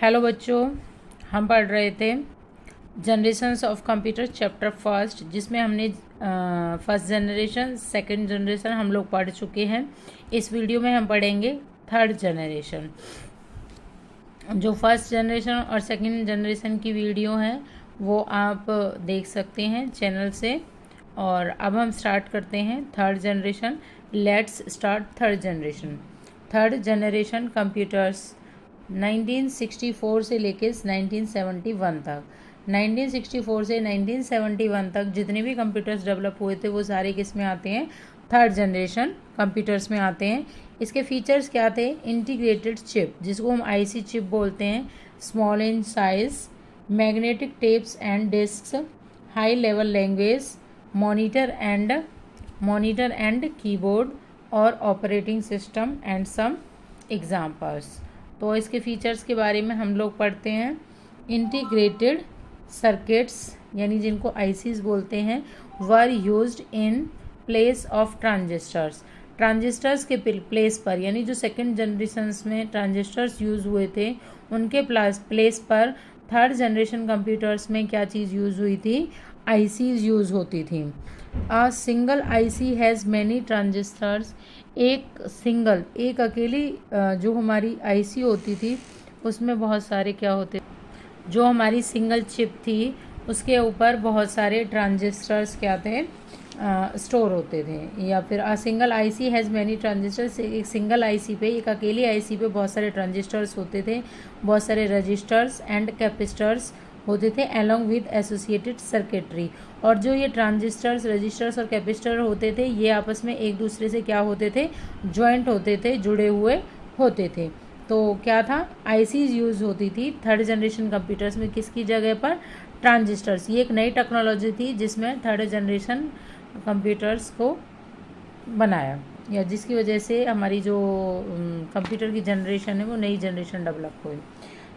Hello बच्चों, हम पढ़ रहे थे generations of computer chapter first, जिसमें हमने फर्स्ट जनरेशन सेकंड जनरेशन हम लोग पढ़ चुके हैं। इस वीडियो में हम पढ़ेंगे थर्ड जनरेशन। जो फर्स्ट जनरेशन और सेकंड जनरेशन की वीडियो है वो आप देख सकते हैं चैनल से। और अब हम स्टार्ट करते हैं third generation. Let's start third generation. Third generation computers 1964 से लेकर 1971 तक। 1964 से 1971 तक जितने भी कंप्यूटर्स डेवलप हुए थे वो सारे किस में आते हैं? थर्ड जनरेशन कंप्यूटर्स में आते हैं। इसके फीचर्स क्या थे? इंटीग्रेटेड चिप, जिसको हम आईसी चिप बोलते हैं, small in size, magnetic tapes and disks, high level language, monitor and keyboard और operating system and some examples. तो इसके फीचर्स के बारे में हम लोग पढ़ते हैं। इंटीग्रेटेड सर्किट्स यानी जिनको आईसीज बोलते हैं, were used in place of transistors. Transistors के प्लेस पर, यानी जो सेकंड जनरेशन्स में ट्रांजिस्टर्स यूज़ हुए थे उनके प्लेस पर थर्ड जनरेशन कंप्यूटर्स में क्या चीज़ यूज़ हुई थी? आईसीज यूज़ होती थी। A single IC has many transistors. एक अकेली जो हमारी आईसी होती थी उसमें बहुत सारे क्या होते, जो हमारी सिंगल चिप थी उसके ऊपर बहुत सारे ट्रांजिस्टर्स क्या थे? स्टोर होते थे। या फिर a single IC has many transistors. एक सिंगल आईसी पे, एक अकेली आईसी पे बहुत सारे ट्रांजिस्टर्स होते थे, बहुत सारे रजिस्टर्स एंड कैपेसिटर्स होते थे अलॉन्ग विद एसोसिएटेड सर्किटरी। और जो ये ट्रांजिस्टर्स, रजिस्टर्स और कैपेसिटर होते थे ये आपस में एक दूसरे से क्या होते थे? जॉइंट होते थे, जुड़े हुए होते थे। तो क्या था? आईसीज यूज़ होती थी थर्ड जनरेशन कंप्यूटर्स में। किसकी जगह पर? ट्रांजिस्टर्स। ये एक नई टेक्नोलॉजी थी जिसमें थर्ड जनरेशन कंप्यूटर्स को बनाया, या जिसकी वजह से हमारी जो कंप्यूटर की जनरेशन है वो नई जनरेशन डेवलप हुई।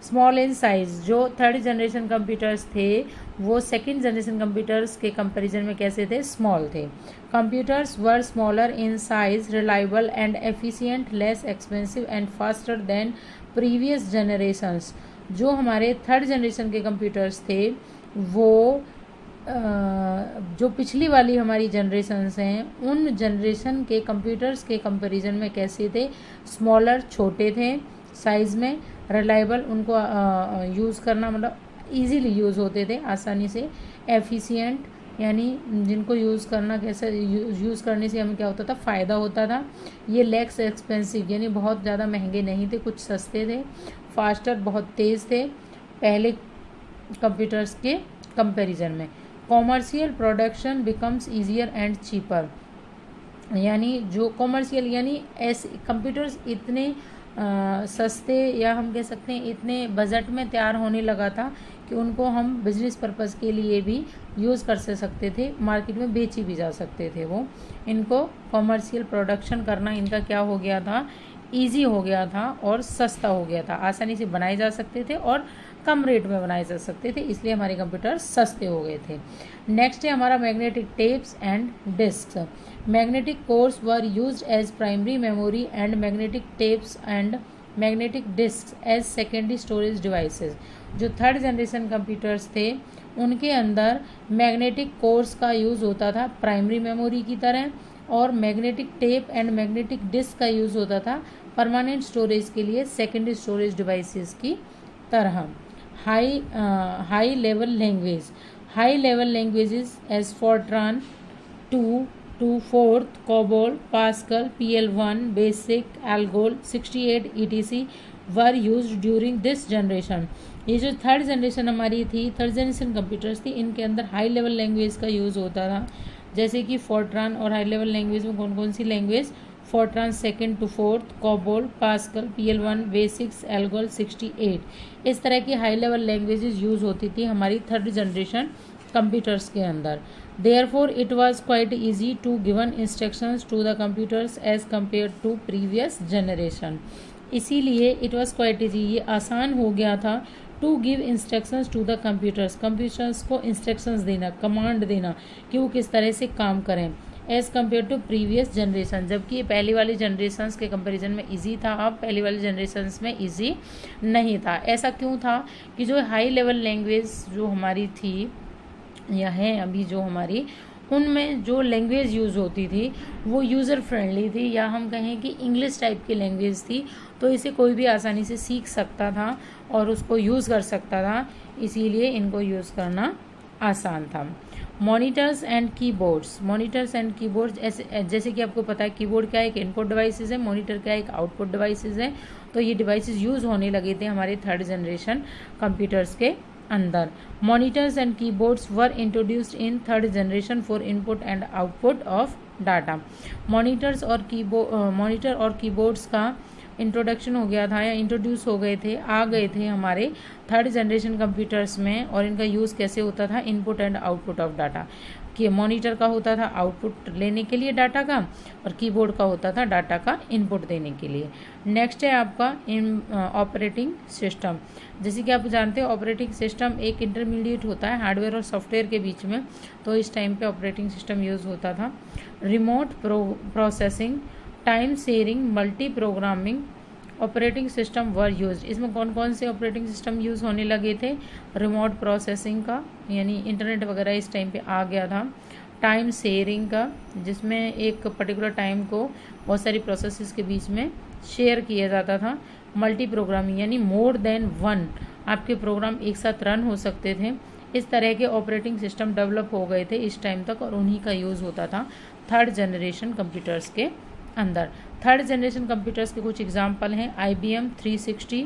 स्मॉल इन साइज, जो थर्ड जनरेशन कंप्यूटर्स थे वो सेकंड जनरेशन कंप्यूटर्स के कंपैरिजन में कैसे थे? स्मॉल थे। Computers were smaller in size, reliable and efficient, less expensive and faster than previous generations. जो हमारे थर्ड जनरेशन के कंप्यूटर्स थे वो जो पिछली वाली हमारी जनरेशन्स हैं उन जनरेशन के कंप्यूटर्स के कंपैरिजन में कैसे थे? स्मॉलर, छोटे थे साइज़ में, रिलायबल, उनको यूज़ करना मतलब इजीली यूज़ होते थे आसानी से, एफिशिएंट यानी जिनको यूज़ करना कैसे यूज़ करने से हमें क्या होता था? फ़ायदा होता था। ये लेस एक्सपेंसिव यानी बहुत ज़्यादा महंगे नहीं थे, कुछ सस्ते थे। फास्टर, बहुत तेज़ थे पहले कंप्यूटर्स के कंपैरिजन में। Commercial production becomes easier and cheaper, यानी जो कॉमर्शियल यानी ऐसे कंप्यूटर्स इतने सस्ते, या हम कह सकते हैं इतने बजट में तैयार होने लगा था कि उनको हम बिजनेस पर्पस के लिए भी यूज़ कर सकते थे, मार्केट में बेची भी जा सकते थे। वो इनको कॉमर्शियल प्रोडक्शन करना इनका क्या हो गया था? ईजी हो गया था और सस्ता हो गया था, आसानी से बनाए जा सकते थे और कम रेट में बनाए जा सकते थे, इसलिए हमारे कंप्यूटर सस्ते हो गए थे। नेक्स्ट है हमारा magnetic tapes and disk. Magnetic cores were used as primary memory and magnetic tapes and magnetic disk as secondary storage devices. जो थर्ड जनरेशन कंप्यूटर्स थे उनके अंदर मैग्नेटिक कोर्स का यूज़ होता था प्राइमरी मेमोरी की तरह, और magnetic tape and magnetic disc का यूज़ होता था परमानेंट स्टोरेज के लिए सेकेंडरी स्टोरेज डिवाइसेस की तरह। High level languages as Fortran 2 to 4th, COBOL, Pascal, PL1, Basic, Algol, 68 etc. Were used during this generation. ये जो थर्ड जनरेशन हमारी थी, थर्ड जनरेशन कंप्यूटर्स थी, इनके अंदर हाई लेवल लैंग्वेज का यूज़ होता था, जैसे कि फॉर्ट्रान। और हाई लेवल लैंग्वेज में कौन कौन सी language? Fortran 2nd to 4th, COBOL, Pascal, PL1, basics, ALGOL, 68। इस तरह की हाई लेवल लैंग्वेजेस यूज़ होती थी हमारी थर्ड जनरेशन कंप्यूटर्स के अंदर। Therefore, it was quite easy to given instructions to the computers as compared to previous generation. इसीलिए it was quite easy, ये आसान हो गया था to give instructions to the computers, computers को instructions देना, कमांड देना कि वो किस तरह से काम करें, as compare to previous generation, जबकि ये पहली वाली जनरेशन्स के कंपैरिजन में इजी था, अब पहली वाली जनरेशन्स में इजी नहीं था। ऐसा क्यों था कि जो हाई लेवल लैंग्वेज जो हमारी थी या है अभी जो हमारी, उनमें जो लैंग्वेज यूज़ होती थी वो यूज़र फ्रेंडली थी, या हम कहें कि इंग्लिश टाइप की लैंग्वेज थी, तो इसे कोई भी आसानी से सीख सकता था और उसको यूज़ कर सकता था, इसीलिए इनको यूज़ करना आसान था। Monitors and keyboards, monitors and keyboards जैसे कि आपको पता है कीबोर्ड क्या एक इनपुट डिवाइसेस है, मॉनिटर क्या एक आउटपुट डिवाइसेस है। तो ये डिवाइसेस यूज़ होने लगे थे हमारे थर्ड जनरेशन कंप्यूटर्स के अंदर। Monitors and keyboards were introduced in third generation for input and output of data. Monitor और कीबोर्ड्स का इंट्रोडक्शन हो गया था या इंट्रोड्यूस हो गए थे, आ गए थे हमारे थर्ड जनरेशन कंप्यूटर्स में। और इनका यूज़ कैसे होता था, input and output of data. कि मॉनिटर का होता था आउटपुट लेने के लिए डाटा का, और कीबोर्ड का होता था डाटा का इनपुट देने के लिए। नेक्स्ट है आपका ऑपरेटिंग सिस्टम। जैसे कि आप जानते हैं ऑपरेटिंग सिस्टम एक इंटरमीडिएट होता है हार्डवेयर और सॉफ्टवेयर के बीच में, तो इस टाइम पे ऑपरेटिंग सिस्टम यूज़ होता था। Remote processing, time sharing, multi programming operating system were use. इसमें कौन कौन से ऑपरेटिंग सिस्टम यूज़ होने लगे थे, रिमोट प्रोसेसिंग का, यानी इंटरनेट वगैरह इस टाइम पे आ गया था। टाइम शेयरिंग का, जिसमें एक पर्टिकुलर टाइम को बहुत सारी प्रोसेसेस के बीच में शेयर किया जाता था। मल्टी प्रोग्रामिंग, यानी मोर देन वन आपके प्रोग्राम एक साथ रन हो सकते थे। इस तरह के ऑपरेटिंग सिस्टम डेवलप हो गए थे इस टाइम तक, और उन्हीं का यूज़ होता था थर्ड जनरेशन कंप्यूटर्स के अंदर। थर्ड जनरेशन कंप्यूटर्स के कुछ एग्जाम्पल हैं, IBM 360,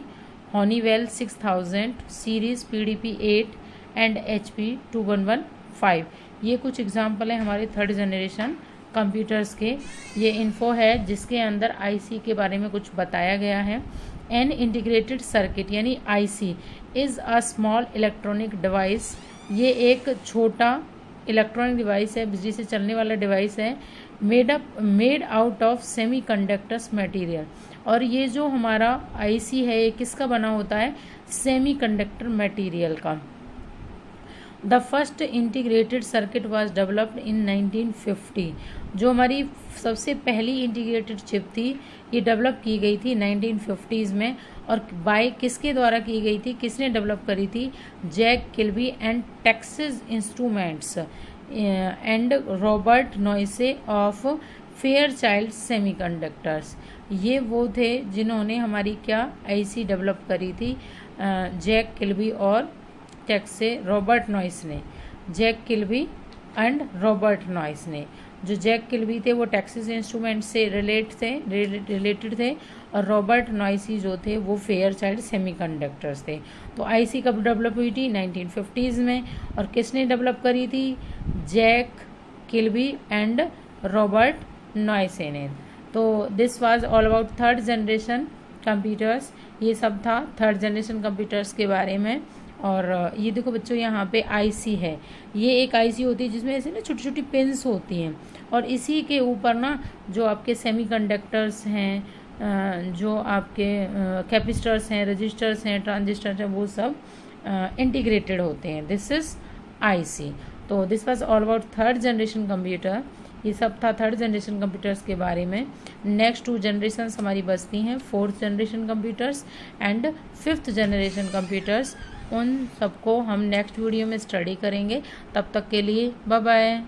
हॉनीवेल 6000 series, PDP 8 and HP 2115। ये कुछ एग्जाम्पल हैं हमारे थर्ड जनरेशन कंप्यूटर्स के। ये इन्फो है जिसके अंदर IC के बारे में कुछ बताया गया है। एन इंटीग्रेटेड सर्किट यानी IC is a small electronic device. ये एक छोटा इलेक्ट्रॉनिक डिवाइस है, बिजली से चलने वाला डिवाइस है। Made out of semi conductors material. और ये जो हमारा IC है ये किसका बना होता है, सेमी कंडक्टर मटेरियल का। The first integrated circuit was developed in 1950। जो हमारी सबसे पहली इंटीग्रेटेड चिप थी ये डेवलप की गई थी 1950s में, और बाय किसके द्वारा की गई थी, किसने डेवलप करी थी, Jack Kilby and Texas Instruments and Robert Noyce of Fairchild Semiconductors. ये वो थे जिन्होंने हमारी क्या IC डेवलप करी थी, जैक किल्बी और रॉबर्ट नॉइस ने। Jack Kilby and Robert Noyce ने। जो जैक किल्बी थे वो टेक्सास इंस्ट्रूमेंट से रिलेटेड थे, और रॉबर्ट नॉइसी जो थे वो फेयरचाइल्ड सेमीकंडक्टर्स थे। तो IC कब डेवलप हुई थी, 1950s में, और किसने डेवलप करी थी, जैक किल्बी एंड रॉबर्ट नॉइसे ने। तो this was all about third generation computers. ये सब था थर्ड जनरेशन कंप्यूटर्स के बारे में। और ये देखो बच्चों यहाँ पे IC है, ये एक IC होती है जिसमें ऐसे ना छोटी छोटी पिन्स होती हैं, और इसी के ऊपर ना जो आपके सेमीकंडक्टर्स हैं, जो आपके कैपेसिटर्स हैं, रजिस्टर्स हैं, ट्रांजिस्टर्स हैं, वो सब इंटीग्रेटेड होते हैं। This is IC। तो this was all about third generation computer. ये सब था थर्ड जनरेशन कंप्यूटर्स के बारे में। नेक्स्ट 2 जनरेशन्स हमारी बचती हैं, fourth generation computers and fifth generation computers. उन सबको हम नेक्स्ट वीडियो में स्टडी करेंगे। तब तक के लिए बाय बाय।